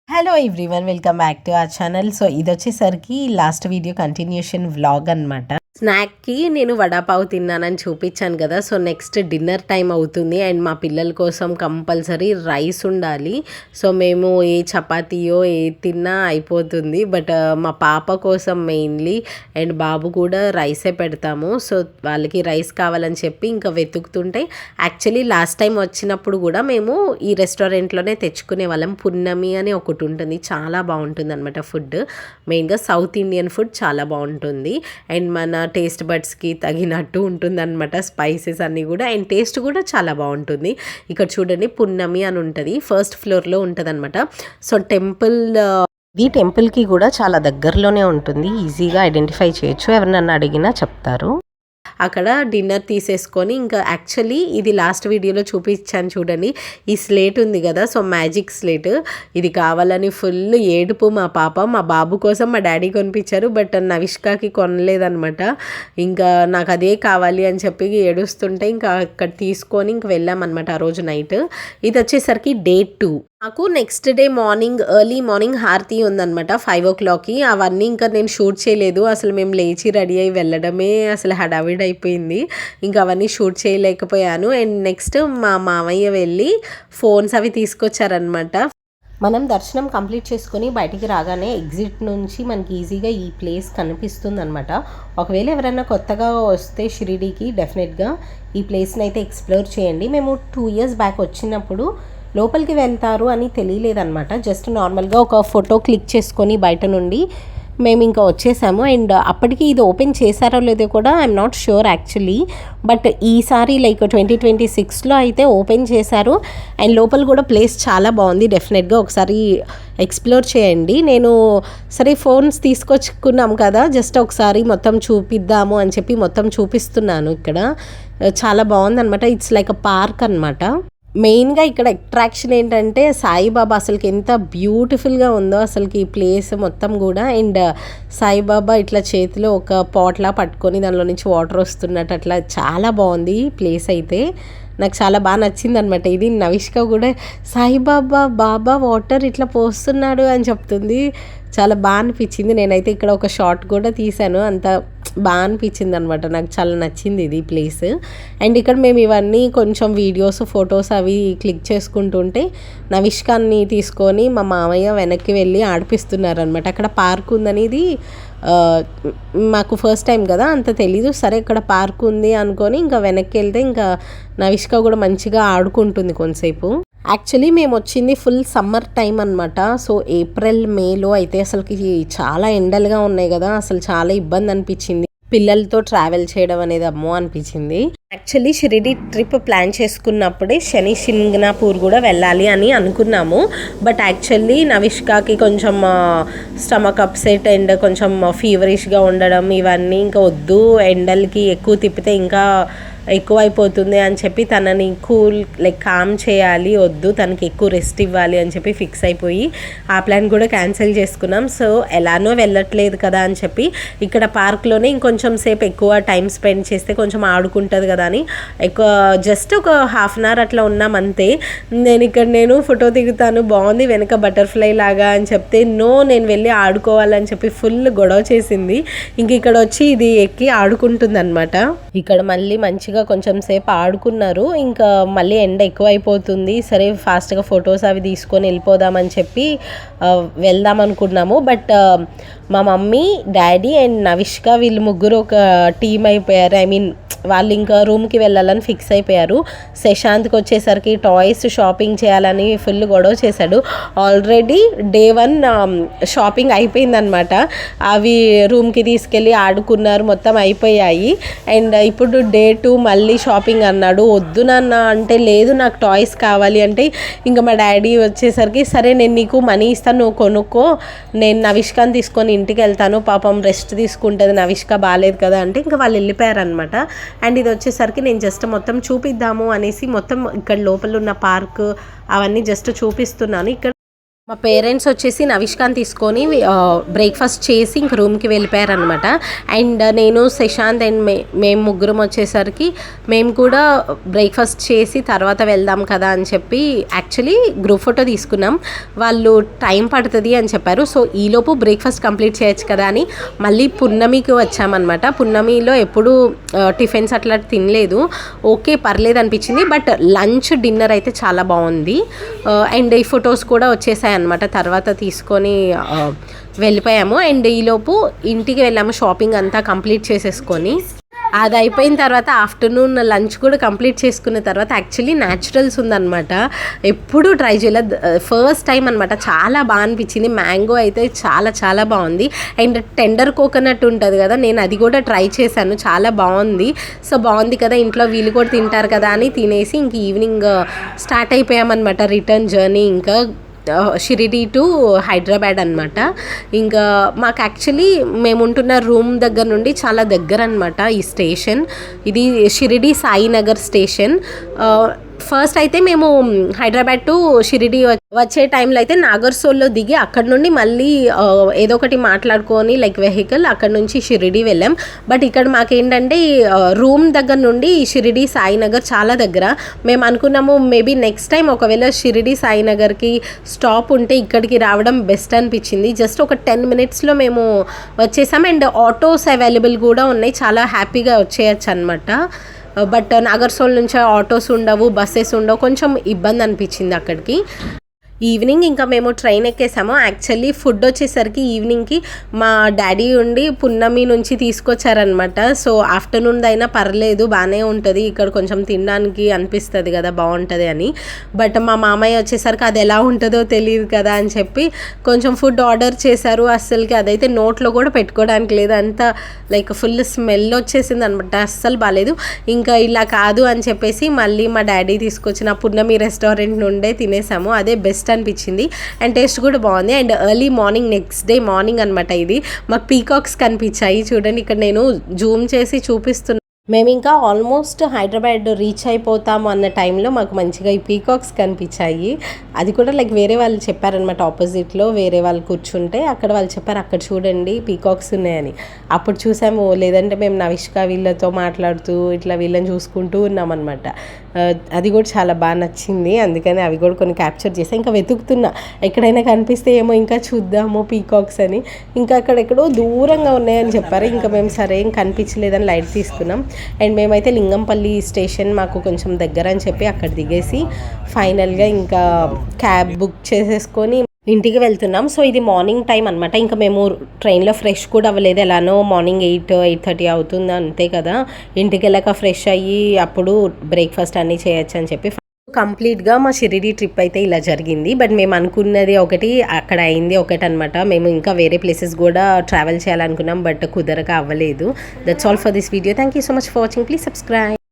Hello everyone, welcome back to our channel. So ఇది వచ్చేసరికి last video continuation vlog అనమాట. స్నాక్కి నేను వడాపావు తిన్నానని చూపించాను కదా. సో నెక్స్ట్ డిన్నర్ టైం అవుతుంది అండ్ మా పిల్లల కోసం కంపల్సరీ రైస్ ఉండాలి. సో మేము ఏ చపాతీయో ఏ తిన్నా అయిపోతుంది, బట్ మా పాప కోసం మెయిన్లీ అండ్ బాబు కూడా రైసే పెడతాము. సో వాళ్ళకి రైస్ కావాలని చెప్పి ఇంకా వెతుకుతుంటే, యాక్చువల్లీ లాస్ట్ టైం వచ్చినప్పుడు కూడా మేము ఈ రెస్టారెంట్లోనే తెచ్చుకునే వాళ్ళం. పున్నమి అని ఒకటి ఉంటుంది, చాలా బాగుంటుంది అనమాట ఫుడ్. మెయిన్గా సౌత్ ఇండియన్ ఫుడ్ చాలా బాగుంటుంది అండ్ మన టేస్ట్ బడ్స్కి తగినట్టు ఉంటుంది అనమాట. స్పైసెస్ అన్నీ కూడా అండ్ టేస్ట్ కూడా చాలా బాగుంటుంది. ఇక్కడ చూడండి, పున్నమి అని ఉంటుంది, ఫస్ట్ ఫ్లోర్లో ఉంటుంది అనమాట. సో ఈ టెంపుల్కి కూడా చాలా దగ్గరలోనే ఉంటుంది, ఈజీగా ఐడెంటిఫై చేయొచ్చు, ఎవరినన్నా అడిగినా చెప్తారు. అక్కడ డిన్నర్ తీసేసుకొని ఇంకా యాక్చువల్లీ ఇది లాస్ట్ వీడియోలో చూపించాను చూడండి, ఈ స్లేట్ ఉంది కదా. సో మ్యాజిక్ స్లేట్, ఇది కావాలని ఫుల్ ఏడుపు మా పాప. మా బాబు కోసం మా డాడీ కొనిపించారు, బట్ నవిష్కాకి కొనలేదనమాట. ఇంకా నాకు అదే కావాలి అని చెప్పి ఏడుస్తుంటే ఇంకా అక్కడ తీసుకొని ఇంక వెళ్ళామన్నమాట ఆ రోజు నైట్. ఇది వచ్చేసరికి డే 2. నాకు next day morning early morning హారతి ఉందనమాట 5 o'clockకి. అవన్నీ ఇంకా నేను షూట్ చేయలేదు, అసలు మేము లేచి రెడీ అయ్యి వెళ్ళడమే అసలు హడావిడ్ అయిపోయింది. ఇంకా అవన్నీ షూట్ చేయలేకపోయాను. అండ్ నెక్స్ట్ మా మామయ్య వెళ్ళి ఫోన్స్ అవి తీసుకొచ్చారనమాట. మనం దర్శనం కంప్లీట్ చేసుకొని బయటికి రాగానే ఎగ్జిట్ నుంచి మనకి ఈజీగా ఈ ప్లేస్ కనిపిస్తుంది అనమాట. ఒకవేళ ఎవరైనా కొత్తగా వస్తే షిరిడీకి డెఫినెట్గా ఈ ప్లేస్ని అయితే ఎక్స్ప్లోర్ చేయండి. మేము 2 years బ్యాక్ వచ్చినప్పుడు లోపలికి వెళ్తారు అని తెలియలేదన్నమాట. జస్ట్ నార్మల్గా ఒక ఫోటో క్లిక్ చేసుకొని బయట నుండి మేము ఇంకా వచ్చేసాము. అండ్ అప్పటికి ఇది ఓపెన్ చేశారో లేదో కూడా I'm not sure actually, but ఈసారి లైక్ 2026లో అయితే ఓపెన్ చేశారు. అండ్ లోపల కూడా ప్లేస్ చాలా బాగుంది, డెఫినెట్గా ఒకసారి ఎక్స్ప్లోర్ చేయండి. నేను సరే ఫోన్స్ తీసుకొచ్చుకున్నాం కదా, జస్ట్ ఒకసారి మొత్తం చూపిద్దాము అని చెప్పి మొత్తం చూపిస్తున్నాను. ఇక్కడ చాలా బాగుందన్నమాట, ఇట్స్ లైక్ అ పార్క్ అనమాట. మెయిన్గా ఇక్కడ అట్రాక్షన్ ఏంటంటే సాయిబాబా అసలుకి ఎంత బ్యూటిఫుల్గా ఉందో అసలుకి ఈ ప్లేస్ మొత్తం కూడా. అండ్ సాయిబాబా ఇట్లా చేతిలో ఒక పాట్లా పట్టుకొని దానిలో నుంచి వాటర్ వస్తున్నట్టు అట్లా చాలా బాగుంది ప్లేస్ అయితే. నాకు చాలా బాగా నచ్చింది అనమాట. ఇది నవిష్క కూడా బాబా వాటర్ ఇట్లా పోస్తున్నాడు అని చెప్తుంది, చాలా బాగా అనిపించింది. నేనైతే ఇక్కడ ఒక షాట్ కూడా తీశాను, అంత బాగా అనిపించింది అనమాట. నాకు చాలా నచ్చింది ఇది ప్లేస్. అండ్ ఇక్కడ మేము ఇవన్నీ కొంచెం వీడియోస్ ఫొటోస్ అవి క్లిక్ చేసుకుంటుంటే నవిష్కాన్ని తీసుకొని మా మామయ్య వెనక్కి వెళ్ళి ఆడిపిస్తున్నారనమాట. అక్కడ పార్క్ ఉందనేది మాకు ఫస్ట్ టైం కదా, అంత తెలీదు. సరే ఇక్కడ పార్క్ ఉంది అనుకొని ఇంకా వెనక్కి వెళ్తే ఇంకా నవిష్క కూడా మంచిగా ఆడుకుంటుంది కొంతసేపు. యాక్చువల్లీ మేము వచ్చింది ఫుల్ సమ్మర్ టైం అనమాట. సో ఏప్రిల్ మేలో అయితే అసలుకి చాలా ఎండలుగా ఉన్నాయి కదా, అసలు చాలా ఇబ్బంది అనిపించింది పిల్లలతో ట్రావెల్ చేయడం అనేది, అమ్మో అనిపించింది. యాక్చువల్లీ షిరిడి ట్రిప్ ప్లాన్ చేసుకున్నప్పుడే శని సింగనాపూర్ కూడా వెళ్ళాలి అని అనుకున్నాము. బట్ యాక్చువల్లీ నవిష్కాకి కొంచెం స్టమక్ అప్సెట్ అండ్ కొంచెం ఫీవరిష్గా ఉండడం ఇవన్నీ ఇంకా వద్దు, ఎండలకి ఎక్కువ తిప్పితే ఇంకా ఎక్కువైపోతుంది అని చెప్పి తనని కామ్ చేయాలి, వద్దు తనకి ఎక్కువ రెస్ట్ ఇవ్వాలి అని చెప్పి ఫిక్స్ అయిపోయి ఆ ప్లాన్ కూడా క్యాన్సిల్ చేసుకున్నాం. సో ఎలానో వెళ్ళట్లేదు కదా అని చెప్పి ఇక్కడ పార్క్లోనే ఇంకొంచెం సేపు ఎక్కువ టైం స్పెండ్ చేస్తే కొంచెం ఆడుకుంటుంది కదా అని ఎక్కువ జస్ట్ ఒక 1/2 hour అట్లా ఉన్నాం అంతే. నేను ఫోటో దిగుతాను బాగుంది వెనక బటర్ఫ్లై లాగా అని చెప్తే నో, నేను వెళ్ళి ఆడుకోవాలని చెప్పి ఫుల్ గొడవ చేసింది. ఇంక ఇక్కడ వచ్చి ఇది ఎక్కి ఆడుకుంటుంది అనమాట. ఇక్కడ మళ్ళీ మంచిగా కొంచెం సేపు ఆడుకున్నారు, ఇంకా మళ్ళీ ఎండ ఎక్కువైపోతుంది, సరే ఫాస్ట్గా ఫొటోస్ అవి తీసుకొని వెళ్ళిపోదామని చెప్పి వెళ్దాం అనుకున్నాము. బట్ మా మమ్మీ డాడీ అండ్ నవిష్క వీళ్ళు ముగ్గురు ఒక టీం అయిపోయారు. ఐ మీన్ వాళ్ళు ఇంకా రూమ్కి వెళ్ళాలని ఫిక్స్ అయిపోయారు. శశాంత్కి వచ్చేసరికి టాయ్స్ షాపింగ్ చేయాలని ఫుల్ గొడవ చేశాడు. ఆల్రెడీ డే 1 షాపింగ్ అయిపోయిందనమాట, అవి రూమ్కి తీసుకెళ్ళి ఆడుకున్నారు, మొత్తం అయిపోయాయి. అండ్ ఇప్పుడు డే 2 మళ్ళీ షాపింగ్ అన్నాడు. వద్దు నాన్న అంటే లేదు నాకు టాయ్స్ కావాలి అంటే ఇంకా మా డాడీ వచ్చేసరికి సరే నేను నీకు మనీ ఇస్తాను, నువ్వు కొనుక్కో, నేను నవిష్కాని తీసుకొని ఇంటికి వెళ్తాను, పాపం రెస్ట్ తీసుకుంటుంది, నవిష్క బాగాలేదు కదా అంటే ఇంకా వాళ్ళు వెళ్ళిపోయారనమాట. అండ్ ఇది వచ్చేసరికి నేను జస్ట్ మొత్తం చూపిద్దాము అనేసి మొత్తం ఇక్కడ లోపల ఉన్న పార్క్ అవన్నీ జస్ట్ చూపిస్తున్నాను. ఇక్కడ మా పేరెంట్స్ వచ్చేసి నవిష్కాన్ తీసుకొని బ్రేక్ఫాస్ట్ చేసి ఇంక రూమ్కి వెళ్ళిపోయారనమాట. అండ్ నేను శశాంత్ అండ్ మేము ముగ్గురం వచ్చేసరికి మేము కూడా బ్రేక్ఫాస్ట్ చేసి తర్వాత వెళ్దాం కదా అని చెప్పి యాక్చువల్లీ గ్రూప్ ఫోటో తీసుకున్నాం. వాళ్ళు టైం పడుతుంది అని చెప్పారు. సో ఈలోపు బ్రేక్ఫాస్ట్ కంప్లీట్ చేయొచ్చు కదా అని మళ్ళీ పున్నమికి వచ్చామన్నమాట. పున్నమిలో ఎప్పుడు టిఫిన్స్ అట్లా తినలేదు, ఓకే పర్లేదు అనిపించింది. బట్ లంచ్ డిన్నర్ అయితే చాలా బాగుంది. అండ్ ఈ ఫొటోస్ కూడా వచ్చేసాయి అనమాట. తర్వాత తీసుకొని వెళ్ళిపోయాము. అండ్ ఈలోపు ఇంటికి వెళ్ళాము షాపింగ్ అంతా కంప్లీట్ చేసేసుకొని. అది అయిపోయిన తర్వాత ఆఫ్టర్నూన్ లంచ్ కూడా కంప్లీట్ చేసుకున్న తర్వాత యాక్చువల్లీ న్యాచురల్స్ ఉందన్నమాట. ఎప్పుడూ ట్రై చేయలేదు, ఫస్ట్ టైం అనమాట. చాలా బాగా అనిపించింది. మ్యాంగో అయితే చాలా చాలా బాగుంది. అండ్ టెండర్ కోకోనట్ ఉంటుంది కదా, నేను అది కూడా ట్రై చేశాను, చాలా బాగుంది. సో బాగుంది కదా, ఇంట్లో వీళ్ళు కూడా తింటారు కదా అని తినేసి ఇంక ఈవినింగ్ స్టార్ట్ అయిపోయామన్నమాట రిటర్న్ జర్నీ. ఇంకా షిరిడి టు హైదరాబాద్ అనమాట. ఇంకా మాకు యాక్చువల్లీ మేము ఉంటున్న రూమ్ దగ్గర నుండి చాలా దగ్గర అనమాట ఈ స్టేషన్. ఇది షిరిడి సాయినగర్ స్టేషన్. ఫస్ట్ అయితే మేము హైదరాబాద్ టు షిరిడి వచ్చే టైంలో అయితే నాగర్సోల్లో దిగి అక్కడ నుండి మళ్ళీ ఏదో ఒకటి మాట్లాడుకొని లైక్ వెహికల్ అక్కడ నుంచి షిరిడి వెళ్ళాం. బట్ ఇక్కడ మాకేంటంటే రూమ్ దగ్గర నుండి షిరిడి సాయినగర్ చాలా దగ్గర. మేము అనుకున్నాము మేబీ నెక్స్ట్ టైం ఒకవేళ షిరిడి సాయినగర్కి స్టాప్ ఉంటే ఇక్కడికి రావడం బెస్ట్ అనిపించింది. జస్ట్ ఒక 10 minutesలో మేము వచ్చేసాం. అండ్ ఆటోస్ అవైలబుల్ కూడా ఉన్నాయి, చాలా హ్యాపీగా వచ్చేయచ్చు అనమాట. బట్ నాగర్సోల్ నుంచి ఆటోస్ ఉండవు, బస్సెస్ ఉండవు, కొంచెం ఇబ్బంది అనిపించింది అక్కడికి. ఈవినింగ్ ఇంకా మేము ట్రైన్ ఎక్కేసాము. యాక్చువల్లీ ఫుడ్ వచ్చేసరికి ఈవినింగ్కి మా డాడీ ఉండి పున్నమి నుంచి తీసుకొచ్చారనమాట. సో ఆఫ్టర్నూన్ అయినా పర్లేదు బాగానే ఉంటుంది, ఇక్కడ కొంచెం తినడానికి అనిపిస్తుంది కదా బాగుంటుంది అని. బట్ మా మామయ్య వచ్చేసరికి అది ఎలా ఉంటుందో తెలియదు కదా అని చెప్పి కొంచెం ఫుడ్ ఆర్డర్ చేశారు. అస్సలకి అదైతే నోట్లో కూడా పెట్టుకోవడానికి లేదు, అంత లైక్ ఫుల్ స్మెల్ వచ్చేసింది అనమాట, అస్సలు బాగాలేదు. ఇంకా ఇలా కాదు అని చెప్పేసి మళ్ళీ మా డాడీ తీసుకొచ్చిన పున్నమి రెస్టారెంట్ నుండే తినేసాము. అదే బెస్ట్ అనిపించింది అండ్ టేస్ట్ కూడా బాగుంది. And early morning next day morning అనమాట. ఇది మాకు పీకాక్స్ కనిపించాయి చూడండి, ఇక్కడ నేను జూమ్ చేసి చూపిస్తున్నాను. మేము ఇంకా ఆల్మోస్ట్ హైదరాబాద్ రీచ్ అయిపోతాము అన్న టైంలో మాకు మంచిగా ఈ పీకాక్స్ కనిపించాయి. అది కూడా లైక్ వేరే వాళ్ళు చెప్పారనమాట, ఆపోజిట్లో వేరే వాళ్ళు కూర్చుంటే అక్కడ వాళ్ళు చెప్పారు అక్కడ చూడండి పీకాక్స్ ఉన్నాయని. అప్పుడు చూసాము, లేదంటే మేము నవిష్క వీళ్ళతో మాట్లాడుతూ ఇట్లా వీళ్ళని చూసుకుంటూ ఉన్నామన్నమాట. అది కూడా చాలా బాగా నచ్చింది, అందుకని అవి కూడా కొన్ని క్యాప్చర్ చేసాం. ఇంకా వెతుకుతున్నా ఎక్కడైనా కనిపిస్తే ఏమో ఇంకా చూద్దాము పీకాక్స్ అని. ఇంకా అక్కడెక్కడో దూరంగా ఉన్నాయని చెప్పారు. ఇంకా మేము సరే ఏం కనిపించలేదని లైట్ తీసుకున్నాం. అండ్ మేమైతే లింగంపల్లి స్టేషన్ మాకు కొంచెం దగ్గర అని చెప్పి అక్కడ దిగేసి ఫైనల్గా ఇంకా క్యాబ్ బుక్ చేసేసుకొని ఇంటికి వెళ్తున్నాం. సో ఇది మార్నింగ్ టైం అనమాట. ఇంకా మేము ట్రైన్లో ఫ్రెష్ కూడా అవ్వలేదు, ఎలానో మార్నింగ్ 8-8:30 అవుతుంది అంతే కదా. ఇంటికి వెళ్ళాక ఫ్రెష్ అయ్యి అప్పుడు బ్రేక్ఫాస్ట్ అన్నీ చేయొచ్చు అని చెప్పి కంప్లీట్గా మా షిరిడి ట్రిప్ అయితే ఇలా జరిగింది. బట్ మేము అనుకున్నది ఒకటి, అక్కడ అయింది ఒకటి అనమాట. మేము ఇంకా వేరే ప్లేసెస్ కూడా ట్రావెల్ చేయాలనుకున్నాం, బట్ కుదరక అవ్వలేదు. That's all for this video. Thank you so much for watching. Please subscribe.